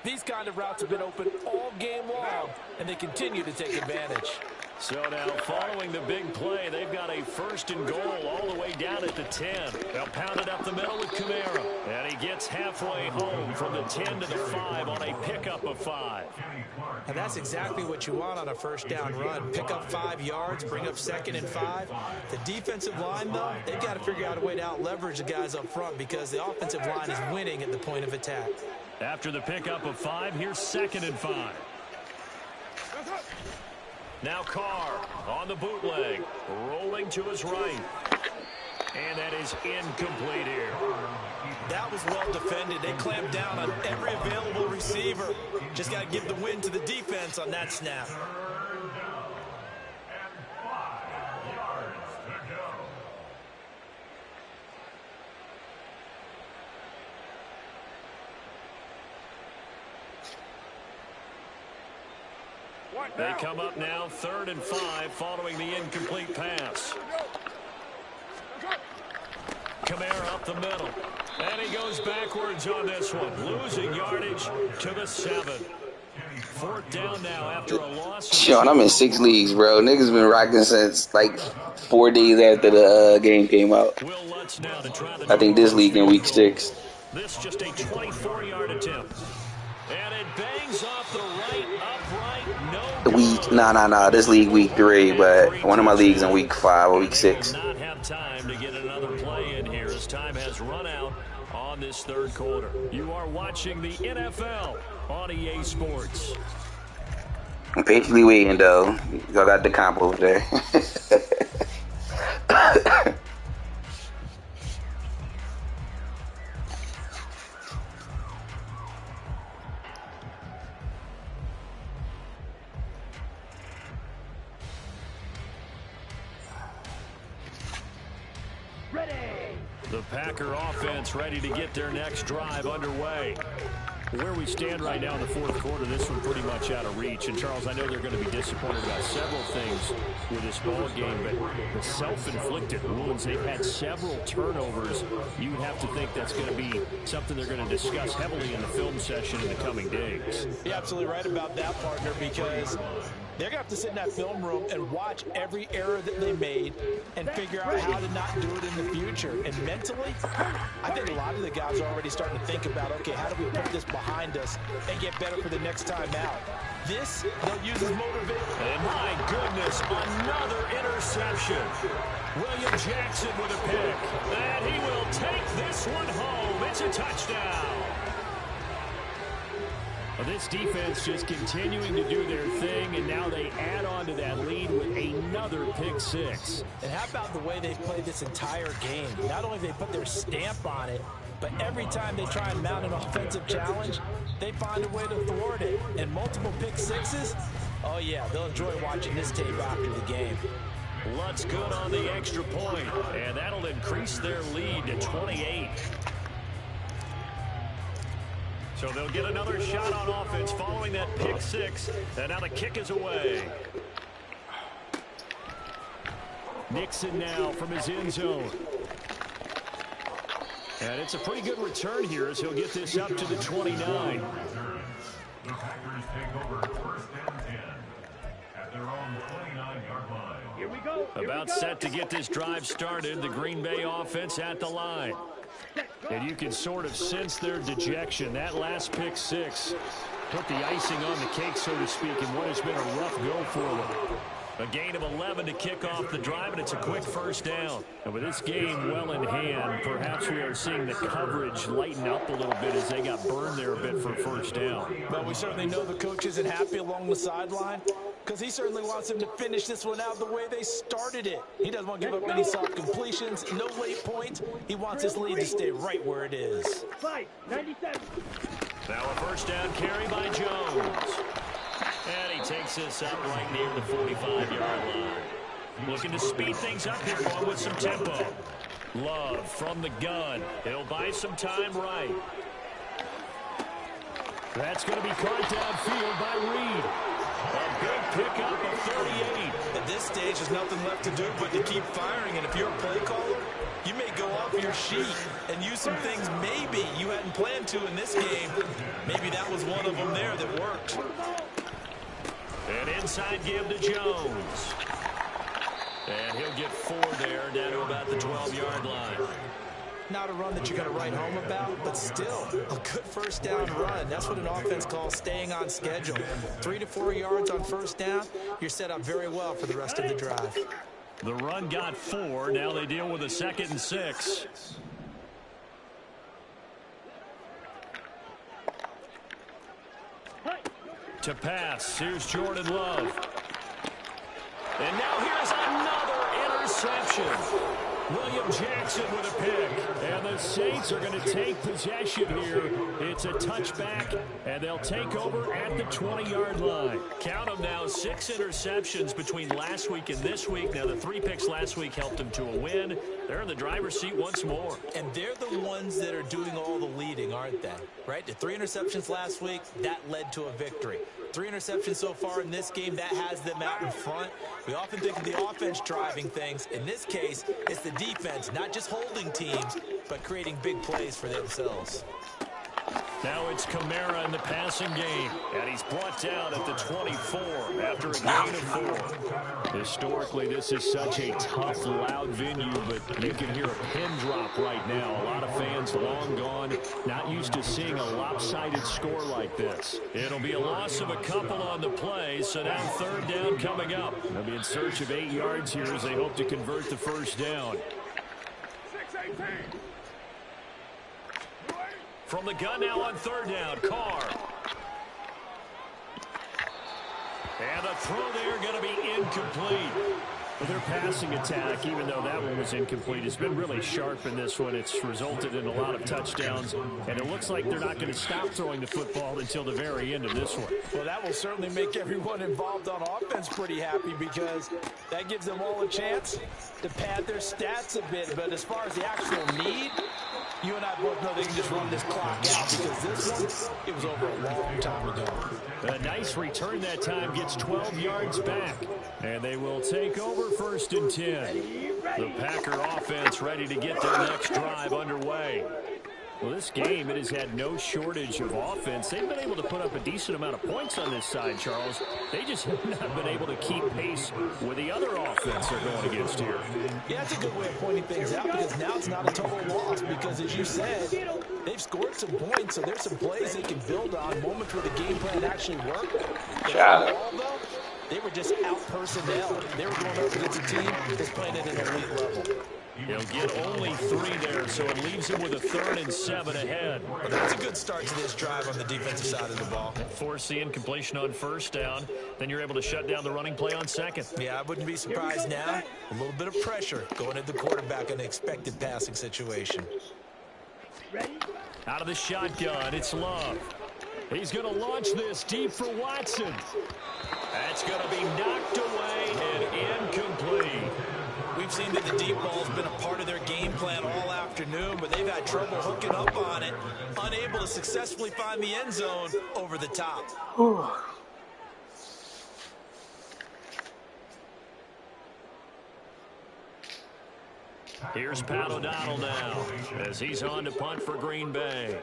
These kind of routes have been open all game long, and they continue to take advantage. So now following the big play, they've got a 1st and goal all the way down at the 10. They'll pound it up the middle with Kamara. And he gets halfway home from the 10 to the 5 on a pickup of 5. And that's exactly what you want on a first down run. Pick up 5 yards, bring up 2nd and 5. The defensive line, though, they've got to figure out a way to out-leverage the guys up front because the offensive line is winning at the point of attack. After the pickup of 5, here's 2nd and 5. Now Carr on the bootleg, rolling to his right. And that is incomplete here. That was well defended. They clamped down on every available receiver. Just got to give the win to the defense on that snap. They come up now 3rd and 5 following the incomplete pass. Kamara up the middle. And he goes backwards on this one. Losing yardage to the 7. 4th down now after a loss. Sean, I'm in 6 leagues, bro. Niggas been rocking since like 4 days after the game came out. Will Lutz now to try the I think this league in week 6. This just a 24-yard attempt. And it bangs off the right upright. Nah. This league week 3, but one of my leagues in week 5 or week 6. Not have time to get another play in here as time has run out on this 3rd quarter. You are watching the NFL on EA Sports. I'm patiently waiting, though. Y'all got the comp over there. The Packer offense ready to get their next drive underway. Where we stand right now in the 4th quarter, this one pretty much out of reach. And, Charles, I know they're going to be disappointed about several things with this ball game, but the self-inflicted wounds, they've had several turnovers. You would have to think that's going to be something they're going to discuss heavily in the film session in the coming days. You're absolutely right about that, partner, because they're going to have to sit in that film room and watch every error that they made and figure out how to not do it in the future. And mentally, I think a lot of the guys are already starting to think about, okay, how do we put this behind us and get better for the next time out? This, they'll use as motivation. And my goodness, another interception. William Jackson with a pick. And he will take this one home. It's a touchdown. Well, this defense just continuing to do their thing, and now they add on to that lead with another pick 6. And how about the way they've played this entire game? Not only have they put their stamp on it, but every time they try and mount an offensive challenge, they find a way to thwart it. And multiple pick 6s, oh yeah, they'll enjoy watching this tape after the game. Lutz good on the extra point, and that'll increase their lead to 28. So they'll get another shot on offense following that pick 6. And now the kick is away. Nixon now from his end zone. And it's a pretty good return here as he'll get this up to the 29. The Packers take over 1st and 10 at their own 29-yard line. Here we go. About set to get this drive started. The Green Bay offense at the line. And you can sort of sense their dejection. That last pick 6 put the icing on the cake, so to speak, in what has been a rough go for them. A gain of 11 to kick off the drive, and it's a quick 1st down. And with this game well in hand, perhaps we are seeing the coverage lighten up a little bit as they got burned there a bit for 1st down. But we certainly know the coach isn't happy along the sideline because he certainly wants them to finish this one out the way they started it. He doesn't want to give up any soft completions, no late points. He wants his lead to stay right where it is. 97. Now a 1st down carry by Jones. And he takes this up right near the 45-yard line. Looking to speed things up here, going with some tempo. Love from the gun. He'll buy some time right. That's going to be caught downfield by Reed. A big pickup of 38. At this stage, there's nothing left to do but to keep firing. And if you're a play caller, You may go off your sheet and use some things maybe you hadn't planned to in this game. Maybe that was one of them there that worked. An inside give to Jones. And he'll get 4 there, down to about the 12-yard line. Not a run that you're going to write home about, but still a good first down run. That's what an offense calls staying on schedule. 3 to 4 yards on first down, you're set up very well for the rest of the drive. The run got 4. Now they deal with a 2nd and 6. To pass, here's Jordan Love. And now here's another interception. William Jackson with a pick. And the Saints are going to take possession here. It's a touchback, and they'll take over at the 20-yard line. Count them now, 6 interceptions between last week and this week. Now, the 3 picks last week helped them to a win. They're in the driver's seat once more. And they're the ones that are doing all the leading, aren't they? Right? The 3 interceptions last week, that led to a victory. 3 interceptions so far in this game, that has them out in front. We often think of the offense driving things. In this case, it's the defense, not just holding teams, but creating big plays for themselves. Now it's Kamara in the passing game, and he's brought down at the 24 after a gain of 4. Historically, this is such a tough, loud venue, but you can hear a pin drop right now. A lot of fans long gone, not used to seeing a lopsided score like this. It'll be a loss of a couple on the play, so now 3rd down coming up. They'll be in search of 8 yards here as they hope to convert the first down. 6-18. From the gun now on 3rd down, Carr. And the throw there going to be incomplete. Well, their passing attack, even though that one was incomplete, has been really sharp in this one. It's resulted in a lot of touchdowns, and it looks like they're not going to stop throwing the football until the very end of this one. Well, that will certainly make everyone involved on offense pretty happy because that gives them all a chance to pad their stats a bit. But as far as the actual need, you and I both know they can just run this clock out because this one, it was over a long time ago. A nice return that time, gets 12 yards back. And they will take over 1st and 10. The Packer offense ready to get their next drive underway. Well, this game, it has had no shortage of offense. They've been able to put up a decent amount of points on this side, Charles. They just have not been able to keep pace with the other offense they're going against here. Yeah, that's a good way of pointing things out because now it's not a total loss because, as you said, they've scored some points, so there's some plays they can build on, moments where the game plan actually worked. Overall, though, they were just out-personnel. They were going up against a team that's playing at an elite level. He'll get only 3 there, so it leaves him with a 3rd and 7 ahead. Well, that's a good start to this drive on the defensive side of the ball. Force the incompletion on 1st down. Then you're able to shut down the running play on 2nd. Yeah, I wouldn't be surprised now. A little bit of pressure going at the quarterback in an expected passing situation. Out of the shotgun, it's Love. He's going to launch this deep for Watson. That's going to be knocked away and incomplete. We've seen that the deep ball's been a part of their game plan all afternoon, but they've had trouble hooking up on it, unable to successfully find the end zone over the top. Here's Pat O'Donnell now as he's on to punt for Green Bay.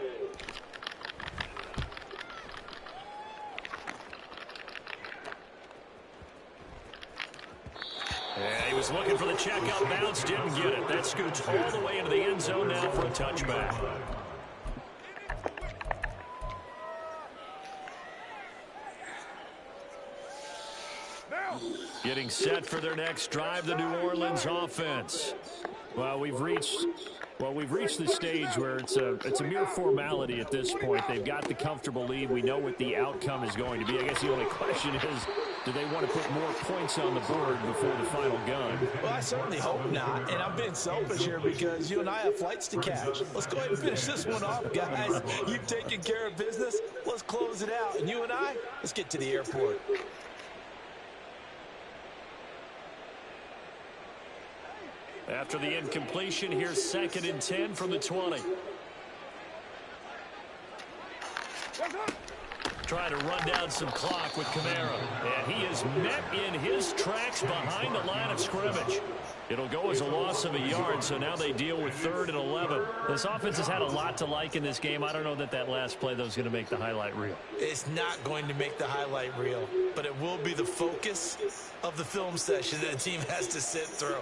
Yeah, he was looking for the check-up bounce, didn't get it. That scoots all the way into the end zone now for a touchback. Getting set for their next drive, the New Orleans offense. Well, we've reached the stage where it's a mere formality at this point. They've got the comfortable lead. We know what the outcome is going to be. I guess the only question is, do they want to put more points on the board before the final gun? Well, I certainly hope not. And I'm being selfish here because you and I have flights to catch. Let's go ahead and finish this one off, guys. You've taken care of business. Let's close it out. And you and I, let's get to the airport. After the incompletion, here's 2nd and 10 from the 20. try to run down some clock with Kamara. And he is met in his tracks behind the line of scrimmage. It'll go as a loss of a yard, so now they deal with 3rd and 11. This offense has had a lot to like in this game. I don't know that last play, though, is going to make the highlight reel. It's not going to make the highlight reel, but it will be the focus of the film session that a team has to sit through.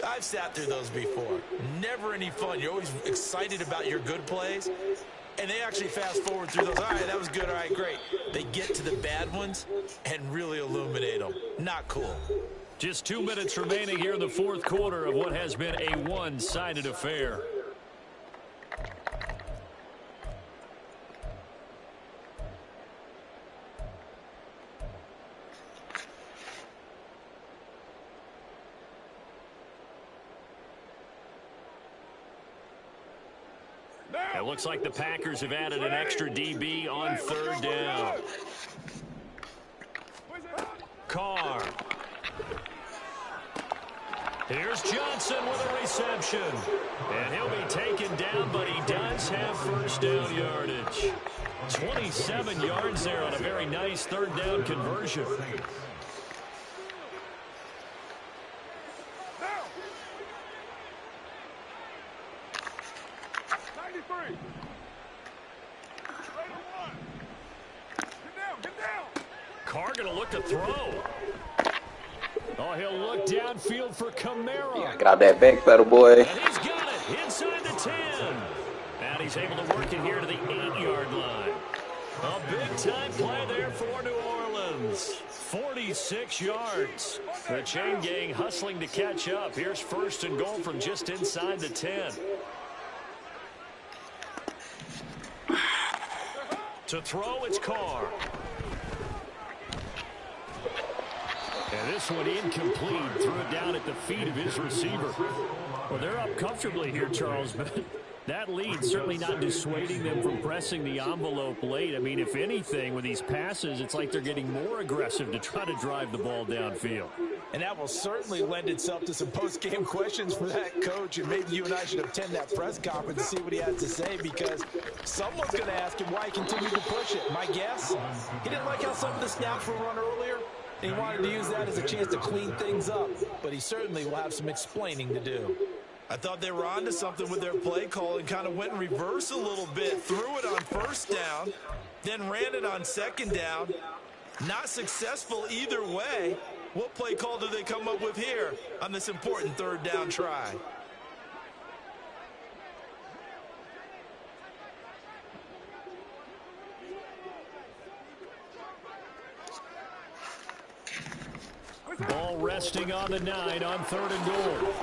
I've sat through those before. Never any fun. You're always excited about your good plays, and they actually fast forward through those. All right, that was good. All right, great. They get to the bad ones and really illuminate them. Not cool. Just 2 minutes remaining here in the 4th quarter of what has been a one-sided affair. It looks like the Packers have added an extra DB on 3rd down. Carr. Here's Johnson with a reception. And he'll be taken down, but he does have first down yardage. 27 yards there on a very nice 3rd down conversion. Carr going to look to throw. Oh, he'll look downfield for Kamara. Yeah, get out that back pedal, boy. And he's got it inside the 10. And he's able to work it here to the 8-yard line. A big-time play there for New Orleans. 46 yards. The chain gang hustling to catch up. Here's 1st and goal from just inside the 10. To throw, it's Carr. And this one incomplete. Threw it down at the feet of his receiver. Well, they're up comfortably here, Charles, but that lead certainly not dissuading them from pressing the envelope late. I mean, if anything, with these passes, it's like they're getting more aggressive to try to drive the ball downfield. And that will certainly lend itself to some post-game questions for that coach. And maybe you and I should attend that press conference and see what he has to say, because someone's going to ask him why he continued to push it. My guess, he didn't like how some of the snaps were run earlier. He wanted to use that as a chance to clean things up, but he certainly will have some explaining to do. I thought they were onto something with their play call and kind of went in reverse a little bit, threw it on 1st down, then ran it on 2nd down. Not successful either way. What play call do they come up with here on this important 3rd down try? Ball resting on the 9 on 3rd and goal.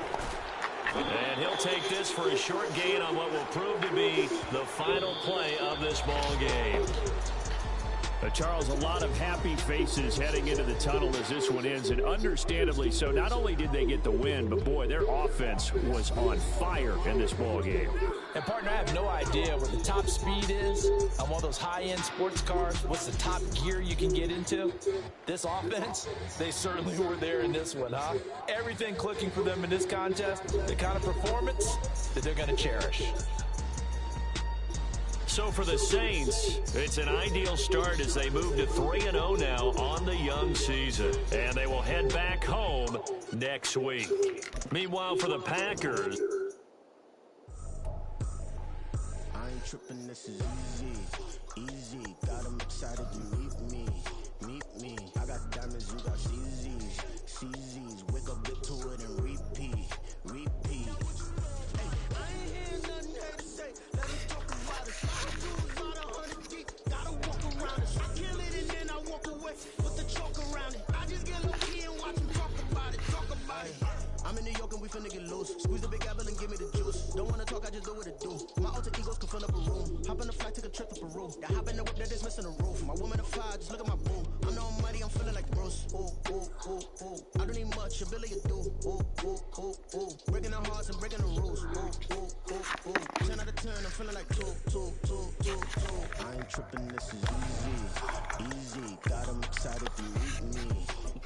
And he'll take this for a short gain on what will prove to be the final play of this ball game. Charles, a lot of happy faces heading into the tunnel as this one ends, and understandably so. Not only did they get the win, but boy, their offense was on fire in this ball game. And partner, I have no idea what the top speed is on one of those high-end sports cars. What's the top gear you can get into? This offense, they certainly were there in this one, huh? Everything clicking for them in this contest, the kind of performance that they're going to cherish. So for the Saints, it's an ideal start as they move to 3-0 now on the young season. And they will head back home next week. Meanwhile, for the Packers, I ain't tripping, this is easy. Got them excited to meet me. I got diamonds, you got CZs. Wake up, get to it and repeat. I'm in New York and we finna get loose. Squeeze the big apple and give me the juice. Don't wanna talk, I just do what it do. My alter egos can fill up a room. Hop on a flight, take a trip to Peru. That hop in the whip that is missing the roof. My woman a fire, just look at my boo. I'm no money, I'm feeling like Bruce. Ooh. I don't need much, ability to do. Ooh. Breaking the hearts and breaking the rules. Ooh. 10 out of 10, I'm feeling like two. I ain't tripping, this is easy. Got them excited to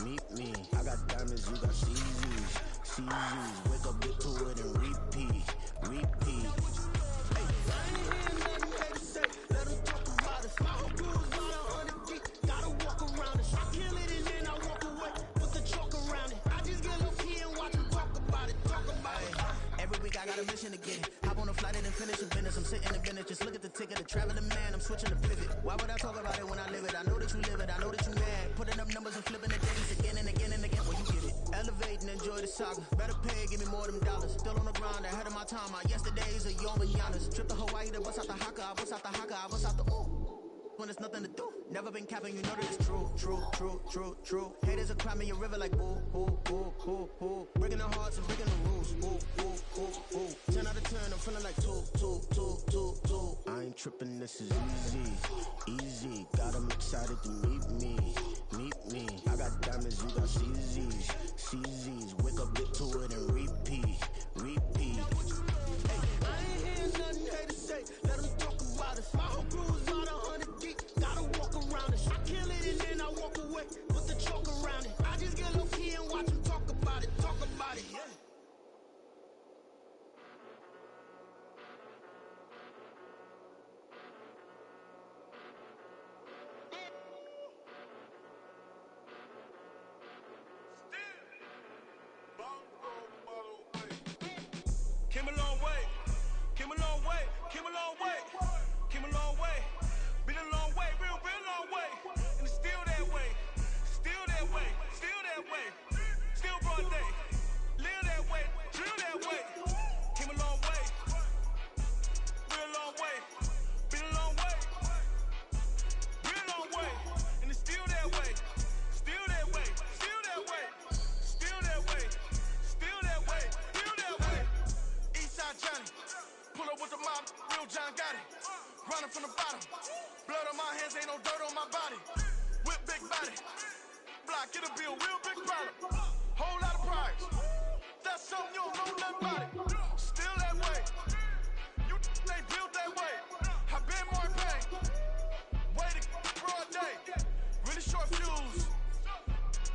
meet me. I got diamonds, you got CZs. Wake up, get to it and repeat. Hey, I ain't hear nothing they say. Let them talk about us. My whole crew is about 100 a mission to get it. Hop on a flight and then finish the business. I'm sitting in business, just look at the ticket. The traveling man, I'm switching the pivot. Why would I talk about it when I live it? I know that you live it, I know that you mad. Putting up numbers and flipping the digits again and again and again. Well, you get it. Elevate and enjoy the saga. Better pay, give me more than dollars. Still on the grind, ahead of my time. My yesterdays are your mananas. Trip to Hawaii to bust out the haka. I bust out the haka, I bust out the ooh. When there's nothing to do. Never been capping, you know that it's true, true, true, true, true. Haters are climbing your river like boo, boo, boo, boo, boo. Breaking the hearts and breaking the rules. Boo, boo, boo, boo. 10 out of 10, I'm feeling like 2. I ain't tripping, this is easy, easy. Got 'em excited to meet me. I got diamonds, you got CZs. Wake up, get to it and repeat. Hey, I ain't hearing nothing haters say. Let 'em talk about us. My whole crew is on 100 deep. Gotta walk around it. I kill it and then I walk away. Put the chalk around it. I just get low key and watch 'em talk about it. Yeah. Came a long way, came a long way, came a long way, came a long way, been a long way, real long way, and it's still that way, still that way, still that way, still broad day, live that way, drill that way, came a long way, real long way, been a long way, real long way, and it's still that way, still that way, still that way, still that way, still that way, still that way. Eastside Johnny, pull up with the mob, real John got it. Running from the bottom, blood on my hands, ain't no dirt on my body. Whip big body, block, get a bill, real big problem. Whole lot of pride, that's something you don't know nothing about it. Still that way, you they built that way. I been more in pain, way to broad day. Really short fuse,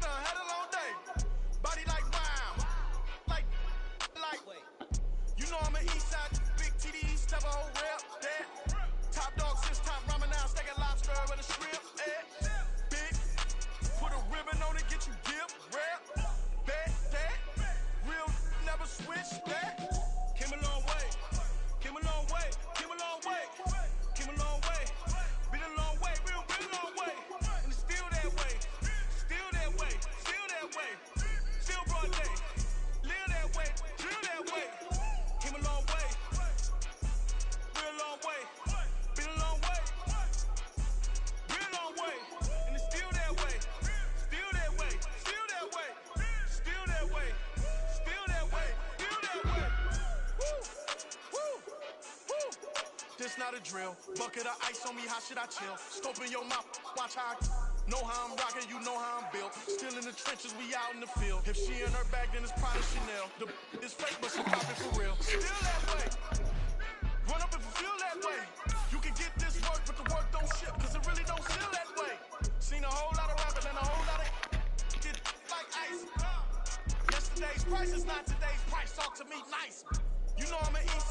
had a long day. Body like wow, like. You know I'm an Eastside, big TD, step a whole rep, that. Top dog since top ramen now, steak and lobster with a shrimp, big, put a ribbon on it, get you dip, rap, bet, that. Real never switch, that. Came a long way, came a long way, came a long way, came a long way. Been a long way, real long way. And it's still that way, still that way, still that way. Still broad day, live that way, drill that way. Came a long way, real long way, been a long way, real long way, and it's still that way, still that way, still that way, still that way, still that way, still that way. Woo, woo, woo. This not a drill, bucket of ice on me, how should I chill? Scope in your mouth, watch how I know how I'm rocking, you know how I'm built. Still in the trenches, we out in the field. If she in her bag, then it's probably Chanel. The is fake, but she poppin' for real. Still that way. Run up if you feel that way. You can get this work, but the work don't ship, cause it really don't feel that way. Seen a whole lot of rappers and a whole lot of get like ice. Yesterday's price is not today's price. Talk to me nice. You know I'm an East